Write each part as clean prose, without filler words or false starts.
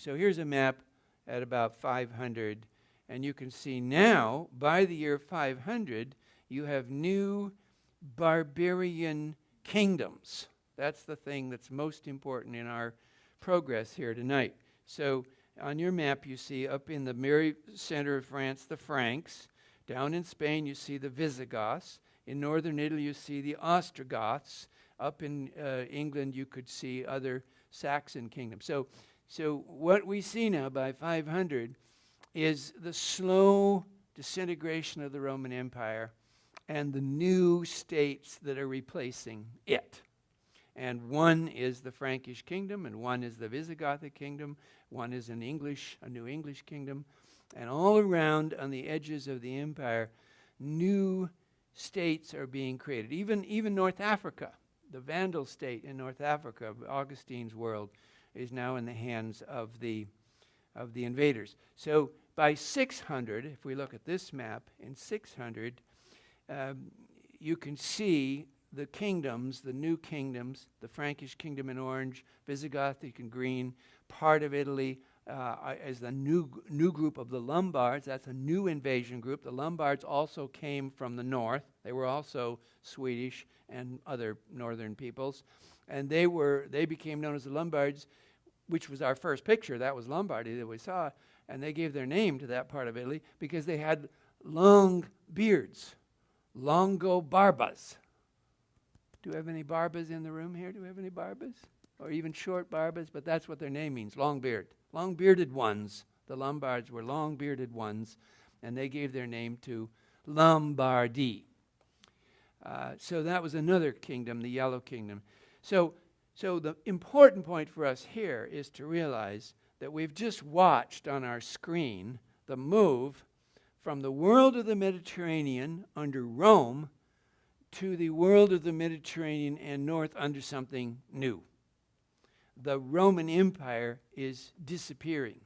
So here's a map at about 500, and you can see now, by the year 500, you have new barbarian kingdoms. That's the thing that's most important in our progress here tonight. So on your map, you see up in the very center of France, the Franks. Down in Spain, you see the Visigoths. In northern Italy, you see the Ostrogoths. Up in England, you could see other Saxon kingdoms. So what we see now by 500 is the slow disintegration of the Roman Empire and the new states that are replacing it. And one is the Frankish kingdom, and one is the Visigothic kingdom, one is a new English kingdom, and all around on the edges of the empire, new states are being created. Even North Africa, the Vandal state in North Africa, Augustine's world, is now in the hands of the invaders. So by 600, if we look at this map, in 600, you can see the kingdoms, the new kingdoms, the Frankish kingdom in orange, Visigothic in green, part of Italy as the new group of the Lombards. That's a new invasion group. The Lombards also came from the north. They were also Swedish and other northern peoples. And they became known as the Lombards, which was our first picture. That was Lombardy that we saw. And they gave their name to that part of Italy because they had long beards, longo barbas. Do we have any barbas in the room here? Do we have any barbas? Or even short barbas? But that's what their name means, long beard. Long-bearded ones. The Lombards were long-bearded ones, and they gave their name to Lombardy. So that was another kingdom, the Yellow Kingdom. So the important point for us here is to realize that we've just watched on our screen the move from the world of the Mediterranean under Rome to the world of the Mediterranean and north under something new. The Roman Empire is disappearing,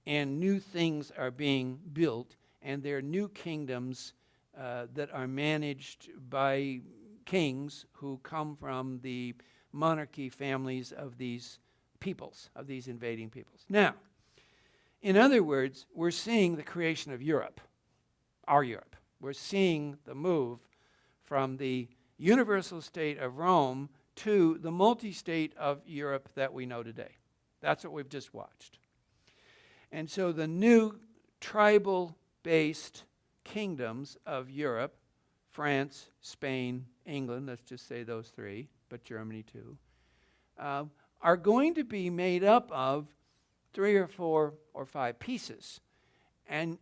and new things are being built, and there are new kingdoms that are managed by kings who come from the monarchy families of these peoples, of these invading peoples. Now, in other words, we're seeing the creation of Europe, our Europe. We're seeing the move from the universal state of Rome to the multi-state of Europe that we know today. That's what we've just watched. And so the new tribal-based kingdoms of Europe, France, Spain, England, let's just say those three, but Germany too, are going to be made up of 3 or 4 or 5 pieces. And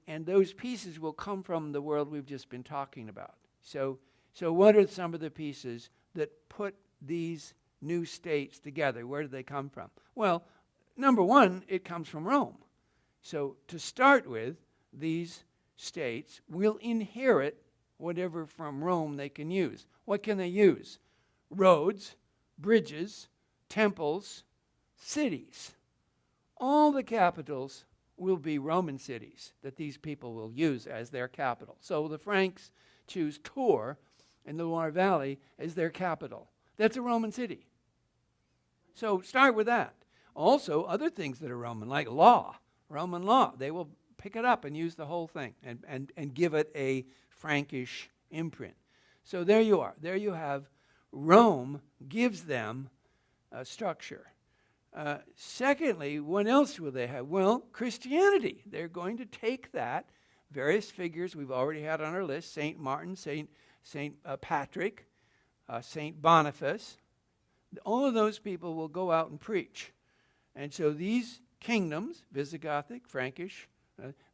those pieces will come from the world we've just been talking about. So what are some of the pieces that put these new states together? Where do they come from? Well, number one, it comes from Rome. So to start with, these states will inherit whatever from Rome they can use. What can they use? Roads, bridges, temples, cities. All the capitals will be Roman cities that these people will use as their capital. So the Franks choose Tours in the Loire Valley as their capital. That's a Roman city. So start with that. Also, other things that are Roman, like law, Roman law, they will pick it up and use the whole thing and give it a Frankish imprint. So there you are. There you have Rome gives them a structure. Secondly, what else will they have? Well, Christianity. They're going to take that. Various figures we've already had on our list, St. Martin, St. Patrick, St. Boniface. All of those people will go out and preach. And so these kingdoms, Visigothic, Frankish,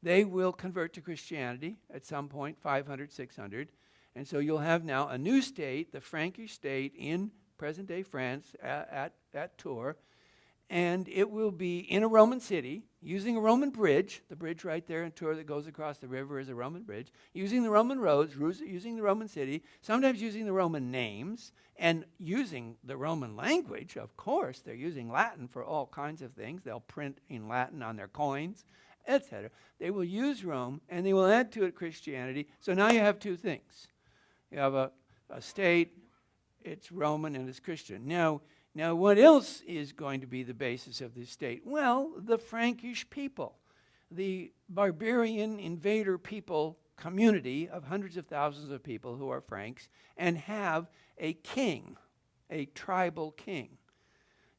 they will convert to Christianity at some point, 500, 600. And so you'll have now a new state, the Frankish state in present-day France at Tours. And it will be in a Roman city, using a Roman bridge. The bridge right there in Tours that goes across the river is a Roman bridge. Using the Roman roads, using the Roman city, sometimes using the Roman names, and using the Roman language, of course. They're using Latin for all kinds of things. They'll print in Latin on their coins, etc. They will use Rome, and they will add to it Christianity. So now you have two things. You have a state, it's Roman and it's Christian. Now, Now, what else is going to be the basis of this state? Well, the Frankish people, the barbarian invader people community of hundreds of thousands of people who are Franks and have a king, a tribal king.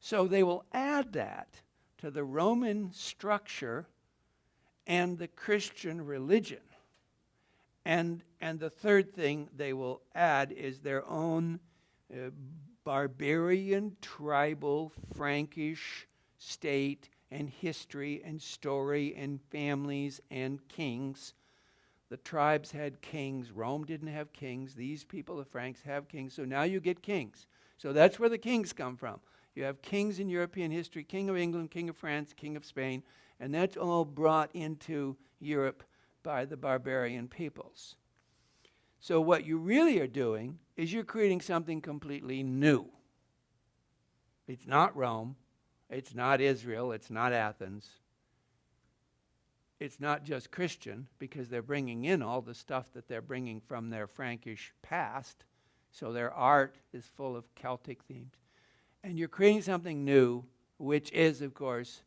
So they will add that to the Roman structure and the Christian religion. And the third thing they will add is their own barbarian, tribal, Frankish state and history and story and families and kings. The tribes had kings. Rome didn't have kings. These people, the Franks, have kings. So now you get kings. So that's where the kings come from. You have kings in European history, King of England, King of France, King of Spain, and that's all brought into Europe by the barbarian peoples. So what you really are doing is you're creating something completely new. It's not Rome. It's not Israel. It's not Athens. It's not just Christian, because they're bringing in all the stuff that they're bringing from their Frankish past. So their art is full of Celtic themes. And you're creating something new, which is, of course,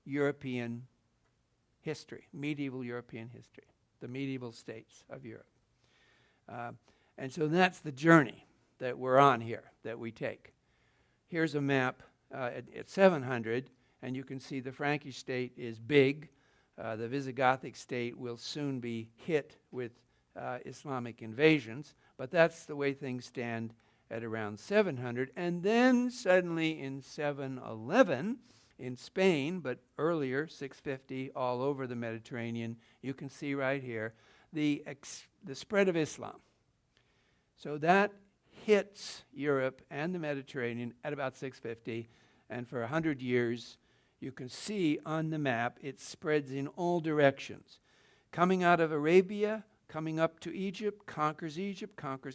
European history, medieval European history, the medieval states of Europe. And so that's the journey that we're on here, that we take. Here's a map at 700, and you can see the Frankish state is big. The Visigothic state will soon be hit with Islamic invasions, but that's the way things stand at around 700. And then suddenly in 711, in Spain, but earlier, 650, all over the Mediterranean, you can see right here, the spread of Islam. So that hits Europe and the Mediterranean at about 650, and for 100 years, you can see on the map, it spreads in all directions. Coming out of Arabia, coming up to Egypt, conquers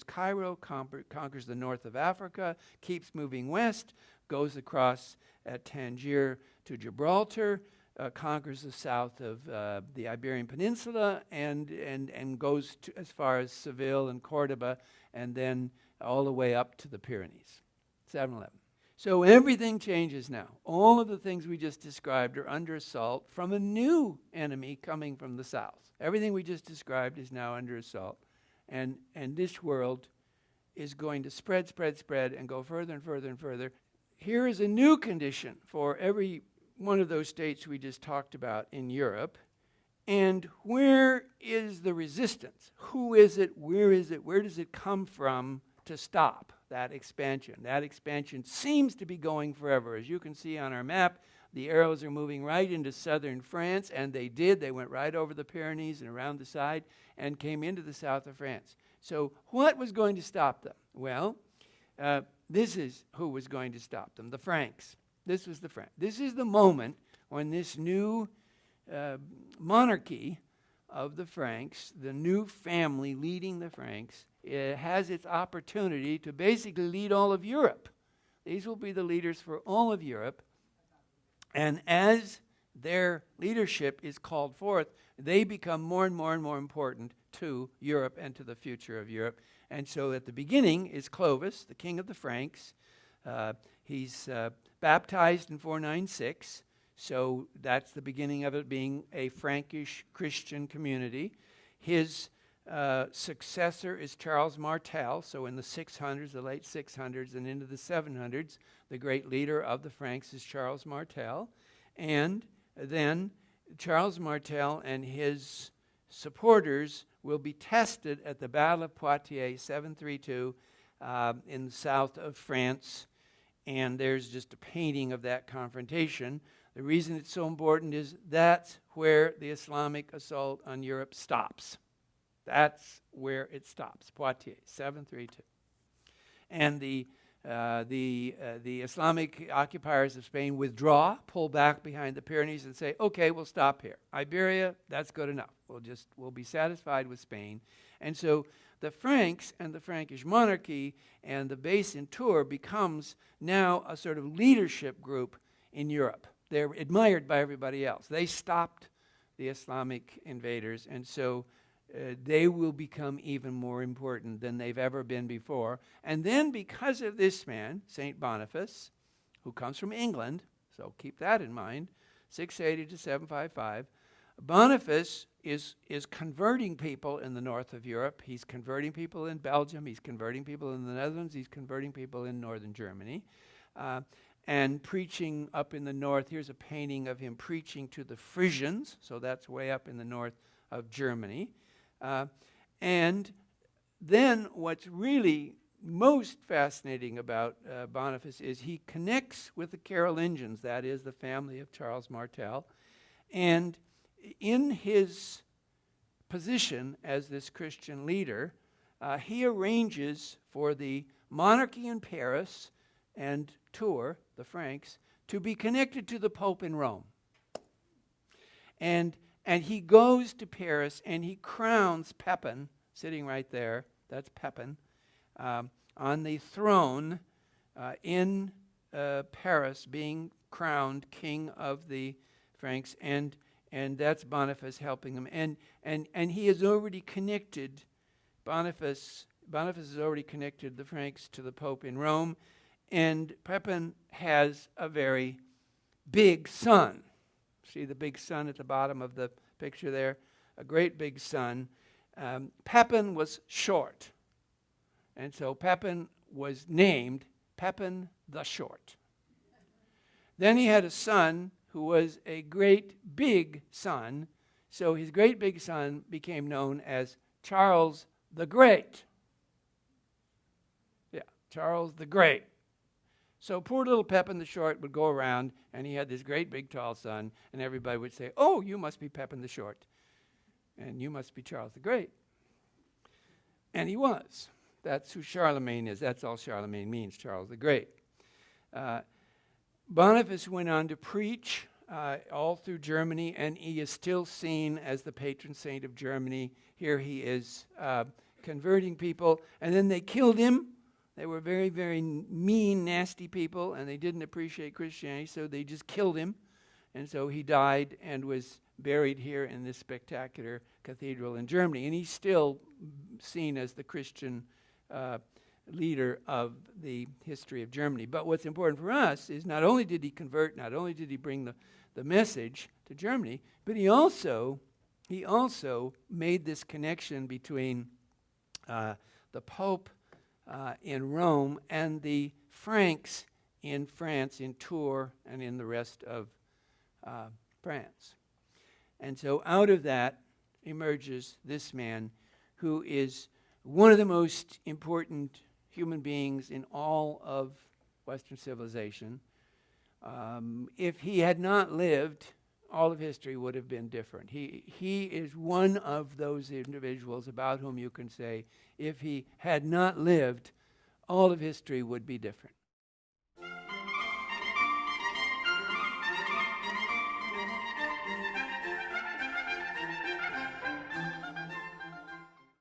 Cairo, conquers the north of Africa, keeps moving west, goes across at Tangier to Gibraltar, conquers the south of the Iberian Peninsula, and goes to as far as Seville and Cordoba, and then all the way up to the Pyrenees. 711. So everything changes now. All of the things we just described are under assault from a new enemy coming from the south. Everything we just described is now under assault. And this world is going to spread, and go further and further and further. Here is a new condition for every one of those states we just talked about in Europe. And where is the resistance? Who is it? Where is it? Where does it come from to stop that expansion? That expansion seems to be going forever. As you can see on our map, the arrows are moving right into southern France, and they did. They went right over the Pyrenees and around the side and came into the south of France. So what was going to stop them? Well, this is who was going to stop them, the Franks. This was the Franks. This is the moment when this new monarchy of the Franks, the new family leading the Franks, has its opportunity to basically lead all of Europe. These will be the leaders for all of Europe. And as their leadership is called forth, they become more and more and more important to Europe and to the future of Europe. And so at the beginning is Clovis, the king of the Franks. He's baptized in 496. So that's the beginning of it being a Frankish Christian community. His successor is Charles Martel. So in the 600s, the late 600s, and into the 700s, the great leader of the Franks is Charles Martel. And then Charles Martel and his supporters will be tested at the Battle of Poitiers, 732, in the south of France. And there's just a painting of that confrontation. The reason it's so important is that's where the Islamic assault on Europe stops. That's where it stops, Poitiers, 732. And the Islamic occupiers of Spain withdraw, pull back behind the Pyrenees and say, okay, we'll stop here. Iberia, that's good enough. We'll be satisfied with Spain. And so the Franks and the Frankish monarchy and the base in Tours becomes now a sort of leadership group in Europe. They're admired by everybody else. They stopped the Islamic invaders, and so they will become even more important than they've ever been before. And then because of this man, St. Boniface, who comes from England, so keep that in mind, 680 to 755, Boniface is converting people in the north of Europe. He's converting people in Belgium. He's converting people in the Netherlands. He's converting people in northern Germany. And preaching up in the north. Here's a painting of him preaching to the Frisians. So that's way up in the north of Germany. And then what's really most fascinating about Boniface is he connects with the Carolingians, that is, the family of Charles Martel. And in his position as this Christian leader, he arranges for the monarchy in Paris and Tours, the Franks, to be connected to the Pope in Rome. And he goes to Paris and he crowns Pepin, sitting right there, that's Pepin, on the throne in Paris, being crowned king of the Franks, and that's Boniface helping him. And he has already connected, Boniface has already connected the Franks to the Pope in Rome, and Pepin has a very big son. See the big sun at the bottom of the picture there? A great big sun. Pepin was short. And so Pepin was named Pepin the Short. Then he had a son who was a great big son. So his great big son became known as Charles the Great. Yeah, Charles the Great. So poor little Pepin the Short would go around, and he had this great big tall son, and everybody would say, "Oh, you must be Pepin the Short, and you must be Charles the Great." And he was. That's who Charlemagne is. That's all Charlemagne means, Charles the Great. Boniface went on to preach all through Germany, and he is still seen as the patron saint of Germany. Here he is converting people, and then they killed him. They were very, very mean, nasty people, and they didn't appreciate Christianity, so they just killed him. And so he died and was buried here in this spectacular cathedral in Germany. And he's still seen as the Christian leader of the history of Germany. But what's important for us is not only did he convert, not only did he bring the message to Germany, but he also made this connection between the Pope in Rome and the Franks in France, in Tours, and in the rest of France. And so out of that emerges this man who is one of the most important human beings in all of Western civilization. If he had not lived, all of history would have been different. He is one of those individuals about whom you can say, if he had not lived, all of history would be different.